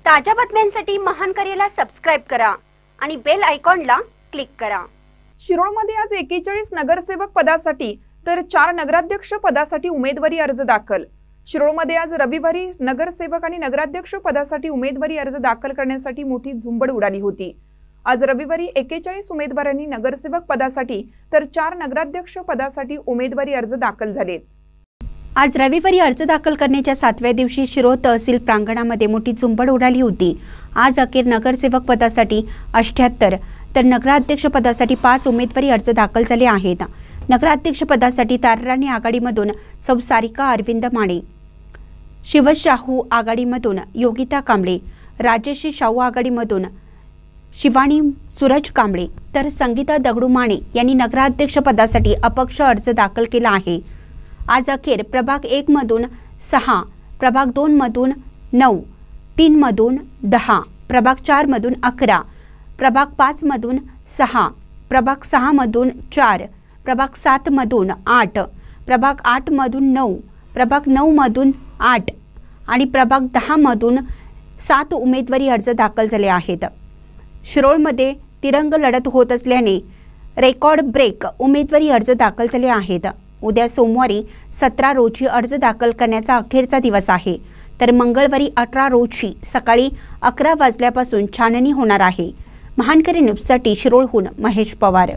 ताज्या बातम्यांसाठी महान करेला सबस्क्राइब करा आणि बेल आयकॉनला क्लिक करा। शिरोळमध्ये आज 41 नगरसेवक पदासाठी तर 4 नगराध्यक्ष पदासाठी उमेदवारी अर्ज दाखल। शिरोळमध्ये आज रविवारी नगरसेवक आणि नगराध्यक्ष पदासाठी उमेदवारी अर्ज दाखल करण्यासाठी मोठी झुंबड उडाली होती। आज रविवारी 41 उमेदवारांनी नगरसेवक पदासाठी तर 4 नगराध्यक्ष पदासाठी उमेदवारी अर्ज दाखल झाले। आज रविवारी अर्ज दाखल करण्याच्या 7व्या दिवशी शिरोळ तहसील प्रांगणामध्ये मोठी झुंबड उडाली होती। आज अखेर नगरसेवक पदासाठी 78 तर नगराध्यक्ष पदासाठी 5 उमेदवारी अर्ज दाखल झाले आहेत। नगराध्यक्ष पदासाठी ताराराणी आघाडीमधून सौ सारिका अरविंद माने, शिवशाहू आघाडीमधून योगिता कांबळे, राजेशी शाहू आघाडीमधून शिवानी सूरज कांबळे तर संगीता दगडू माने यांनी नगराध्यक्ष पदासाठी अपक्ष अर्ज दाखल केला आहे। आज अखेर प्रभाग 1 मधून 6, प्रभाग 2 मधून 9, 3 मधून 10, प्रभाग 4 मधून 11, प्रभाग 5 मधून 6, प्रभाग 6 मधून 4, प्रभाग 7 मधून 8, प्रभाग 8 मधून 9, प्रभाग 9 मधून 8 आणि प्रभाग 10 मधून 7 उमेदवारी अर्ज दाखल झाले आहेत। शिरोळमध्ये तिरंग लढत होत असल्याने रेकॉर्ड ब्रेक उमेदवारी अर्ज दाखल झाले आहेत। उद्या सोमवारी 17 रोजी अर्ज दाखल करण्याचा अखेरचा दिवस आहे, तर मंगळवारी 18 रोजी सकाळी 11 वाजल्यापासून छाननी होणार आहे। महानकरी न्यूजसाठी शिरोळहून महेश पवार।